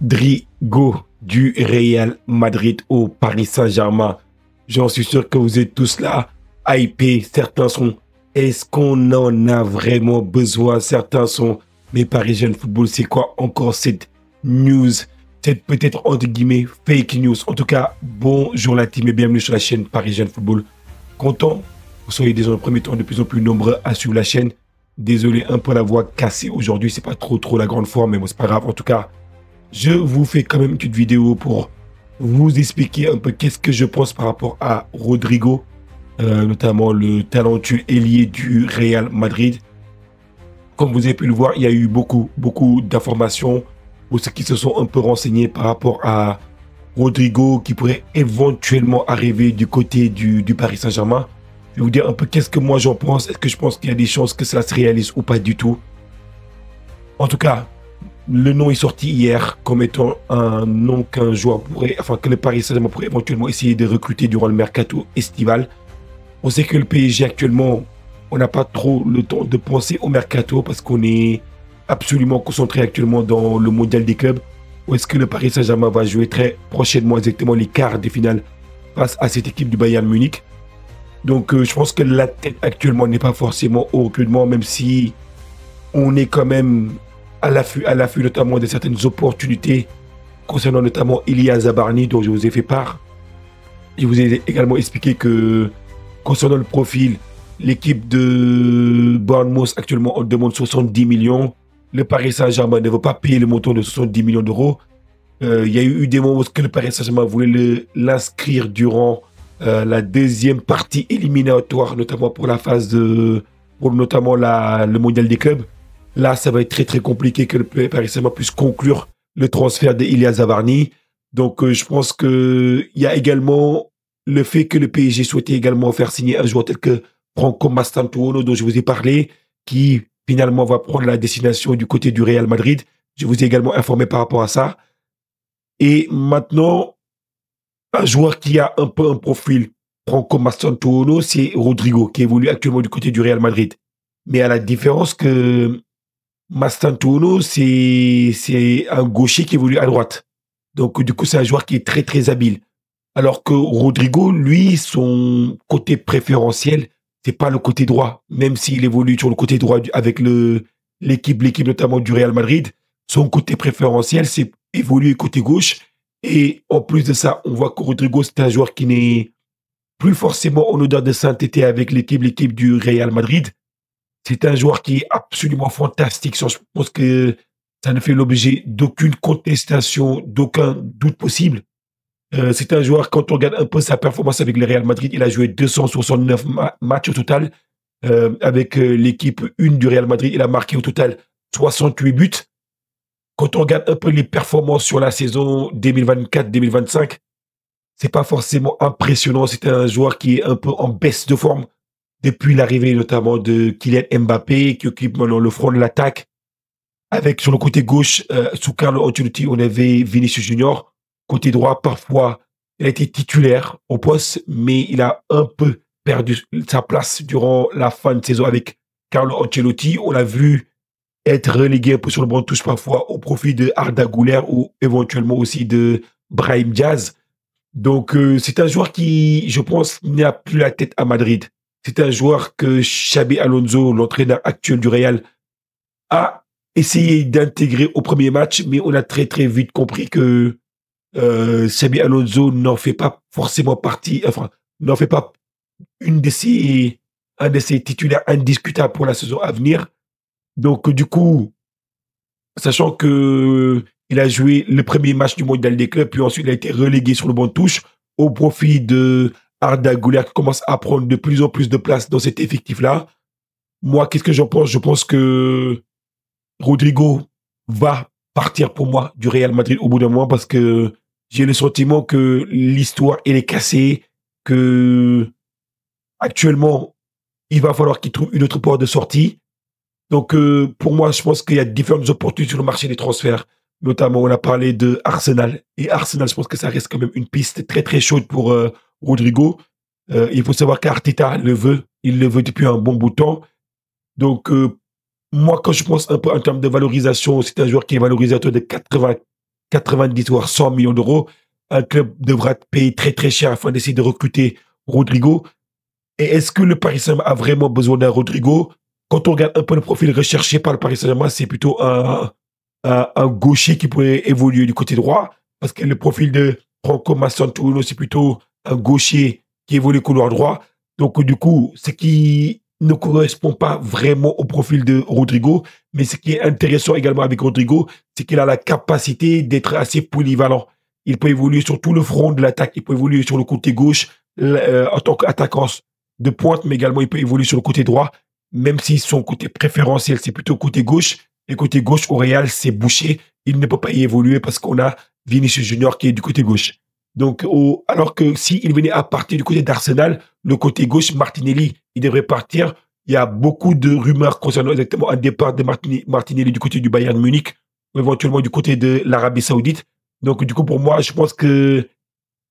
Rodrigo du Real Madrid au Paris Saint-Germain. J'en suis sûr que vous êtes tous là, hypés. Certains sont, est-ce qu'on en a vraiment besoin? Certains sont, mais Parisien Football, c'est quoi encore cette news? Cette peut-être entre guillemets fake news. En tout cas, bonjour la team et bienvenue sur la chaîne Parisien Football. Content que vous soyez déjà dans le premier temps de plus en plus nombreux à suivre la chaîne. Désolé un peu la voix cassée aujourd'hui, c'est pas trop la grande forme, mais bon, c'est pas grave. En tout cas, je vous fais quand même une petite vidéo pour vous expliquer un peu qu'est-ce que je pense par rapport à Rodrigo, notamment le talentueux ailier du Real Madrid. Comme vous avez pu le voir, il y a eu beaucoup d'informations pour ceux qui se sont un peu renseignés par rapport à Rodrigo qui pourrait éventuellement arriver du côté du Paris Saint-Germain. Je vais vous dire un peu qu'est-ce que moi j'en pense. Est-ce que je pense qu'il y a des chances que cela se réalise ou pas du tout? En tout cas, le nom est sorti hier comme étant un nom qu'un joueur pourrait, enfin que le Paris Saint-Germain pourrait éventuellement essayer de recruter durant le mercato estival. On sait que le PSG actuellement, on n'a pas trop le temps de penser au mercato parce qu'on est absolument concentré actuellement dans le mondial des clubs. Où est-ce que le Paris Saint-Germain va jouer très prochainement exactement les quarts des finales face à cette équipe du Bayern Munich. Donc je pense que la tête actuellement n'est pas forcément au recrutement, même si on est quand même à l'affût notamment de certaines opportunités concernant notamment Ilia Zabarni dont je vous ai fait part. Je vous ai également expliqué que concernant le profil, l'équipe de Bournemouth actuellement on demande 70 millions. Le Paris Saint-Germain ne veut pas payer le montant de 70 millions d'euros. Il y a eu des moments où le Paris Saint-Germain voulait l'inscrire durant la deuxième partie éliminatoire, notamment pour la phase de, pour notamment le mondial des clubs. Là, ça va être très compliqué que le Paris Saint-Germain puisse conclure le transfert d'Ilia Zabarni. Donc, je pense que il y a également le fait que le PSG souhaitait également faire signer un joueur tel que Franco Mastantuono, dont je vous ai parlé, qui finalement va prendre la destination du côté du Real Madrid. Je vous ai également informé par rapport à ça. Et maintenant, un joueur qui a un peu un profil Franco Mastantuono, c'est Rodrigo, qui évolue actuellement du côté du Real Madrid. Mais à la différence que Mastantuono, c'est un gaucher qui évolue à droite. Donc, du coup, c'est un joueur qui est très habile. Alors que Rodrigo, lui, son côté préférentiel, c'est pas le côté droit. Même s'il évolue sur le côté droit avec l'équipe notamment du Real Madrid, son côté préférentiel, c'est évoluer côté gauche. Et en plus de ça, on voit que Rodrigo, c'est un joueur qui n'est plus forcément en odeur de sainteté avec l'équipe du Real Madrid. C'est un joueur qui est absolument fantastique. Je pense que ça ne fait l'objet d'aucune contestation, d'aucun doute possible. C'est un joueur, quand on regarde un peu sa performance avec le Real Madrid, il a joué 269 matchs au total. Avec l'équipe 1 du Real Madrid, il a marqué au total 68 buts. Quand on regarde un peu les performances sur la saison 2024-2025, c'est pas forcément impressionnant. C'est un joueur qui est un peu en baisse de forme depuis l'arrivée notamment de Kylian Mbappé, qui occupe maintenant le front de l'attaque. Avec sur le côté gauche, sous Carlo Ancelotti, on avait Vinicius Junior. Côté droit, parfois, il a été titulaire au poste, mais il a un peu perdu sa place durant la fin de saison avec Carlo Ancelotti. On l'a vu être relégué un peu sur le banc de touche parfois au profit de Arda Güler ou éventuellement aussi de Brahim Diaz. Donc, c'est un joueur qui, je pense, n'a plus la tête à Madrid. C'est un joueur que Xabi Alonso, l'entraîneur actuel du Real, a essayé d'intégrer au premier match, mais on a très vite compris que Xabi Alonso n'en fait pas forcément partie, enfin, n'en fait pas un de ses titulaires indiscutables pour la saison à venir. Donc, du coup, sachant que il a joué le premier match du mondial des clubs, puis ensuite il a été relégué sur le banc de touche au profit de Arda Güler qui commence à prendre de plus en plus de place dans cet effectif-là. Moi, qu'est-ce que j'en pense? Je pense que Rodrigo va partir pour moi du Real Madrid au bout d'un moment parce que j'ai le sentiment que l'histoire, elle est cassée, que actuellement, il va falloir qu'il trouve une autre porte de sortie. Donc, pour moi, je pense qu'il y a différentes opportunités sur le marché des transferts. Notamment, on a parlé de Arsenal. Et Arsenal, je pense que ça reste quand même une piste très chaude pour Rodrigo. Il faut savoir qu'Arteta le veut. Il le veut depuis un bon bout de temps. Donc, moi, quand je pense un peu en termes de valorisation, c'est un joueur qui est valorisateur de 90 voire 100 millions d'euros. Un club devra payer très très cher afin d'essayer de recruter Rodrigo. Et est-ce que le Paris Saint-Germain a vraiment besoin d'un Rodrigo? Quand on regarde un peu le profil recherché par le Paris Saint-Germain, c'est plutôt un gaucher qui pourrait évoluer du côté droit, parce que le profil de Franco Mastantuono, c'est plutôt un gaucher qui évolue couloir droit. Donc, du coup, ce qui ne correspond pas vraiment au profil de Rodrigo, mais ce qui est intéressant également avec Rodrigo, c'est qu'il a la capacité d'être assez polyvalent. Il peut évoluer sur tout le front de l'attaque, il peut évoluer sur le côté gauche en tant qu'attaquant de pointe, mais également il peut évoluer sur le côté droit, même si son côté préférentiel, c'est plutôt côté gauche. Et côté gauche, au Real, c'est bouché. Il ne peut pas y évoluer parce qu'on a Vinicius Junior qui est du côté gauche. Donc, alors que s'il venait à partir du côté d'Arsenal, le côté gauche, Martinelli, il devrait partir. Il y a beaucoup de rumeurs concernant exactement un départ de Martinelli du côté du Bayern Munich, ou éventuellement du côté de l'Arabie Saoudite. Donc, du coup, pour moi, je pense que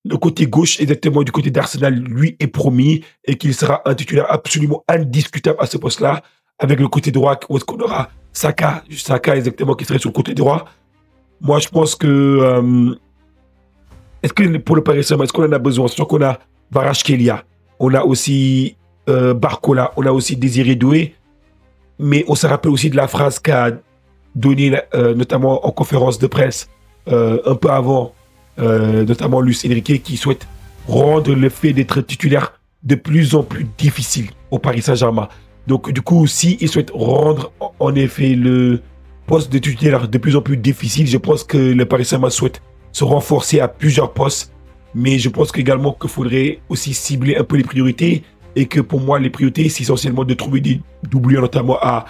le côté gauche, exactement du côté d'Arsenal, lui est promis et qu'il sera un titulaire absolument indiscutable à ce poste-là. Avec le côté droit, où est-ce qu'on aura Saka exactement, qui serait sur le côté droit. Moi, je pense que est-ce que pour le Paris Saint-Germain, est-ce qu'on en a besoin? Surtout qu'on a Kvaratskhelia, on a aussi Barcola, on a aussi Désiré Doué, mais on se rappelle aussi de la phrase qu'a donnée notamment en conférence de presse un peu avant, notamment Luis Enrique, qui souhaite rendre le fait d'être titulaire de plus en plus difficile au Paris Saint-Germain. Donc, du coup, s'il souhaite rendre en effet le poste de titulaire de plus en plus difficile, je pense que le Paris Saint-Germain souhaite se renforcer à plusieurs postes. Mais je pense également qu'il faudrait aussi cibler un peu les priorités. Et que pour moi, les priorités, c'est essentiellement de trouver des doublures, notamment à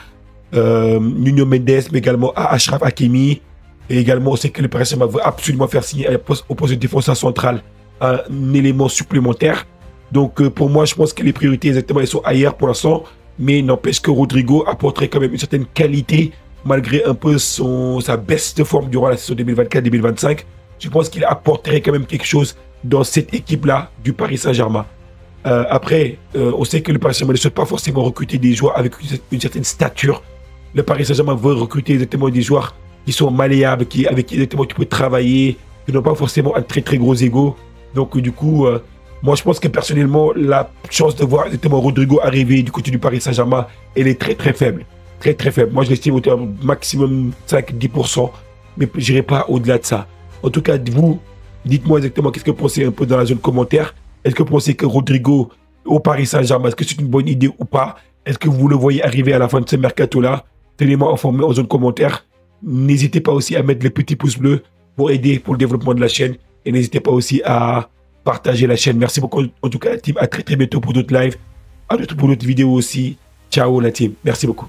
Nuno Mendes, mais également à Achraf Hakimi. Et également, on sait que le Paris Saint-Germain veut absolument faire signer au poste de défenseur central un élément supplémentaire. Donc, pour moi, je pense que les priorités, exactement, elles sont ailleurs pour l'instant. Mais n'empêche que Rodrigo apporterait quand même une certaine qualité, malgré un peu sa baisse de forme durant la saison 2024-2025. Je pense qu'il apporterait quand même quelque chose dans cette équipe-là du Paris Saint-Germain. Après, on sait que le Paris Saint-Germain ne souhaite pas forcément recruter des joueurs avec une certaine stature. Le Paris Saint-Germain veut recruter exactement des joueurs qui sont malléables, avec qui exactement tu peux travailler, qui n'ont pas forcément un très très gros ego. Donc du coup, moi je pense que personnellement, la chance de voir exactement Rodrigo arriver du côté du Paris Saint-Germain, elle est très très faible. Très très faible. Moi je l'estime au maximum 5-10%, mais je n'irai pas au-delà de ça. En tout cas, vous, dites-moi exactement qu'est-ce que vous pensez un peu dans la zone commentaire. Est-ce que vous pensez que Rodrigo au Paris Saint-Germain, est-ce que c'est une bonne idée ou pas? Est-ce que vous le voyez arriver à la fin de ce mercato-là? Tenez-moi informé en zone commentaire. N'hésitez pas aussi à mettre les petits pouces bleus pour aider pour le développement de la chaîne. Et n'hésitez pas aussi à partager la chaîne. Merci beaucoup en tout cas la team. À très très bientôt pour d'autres lives, pour d'autres vidéos aussi. Ciao la team. Merci beaucoup.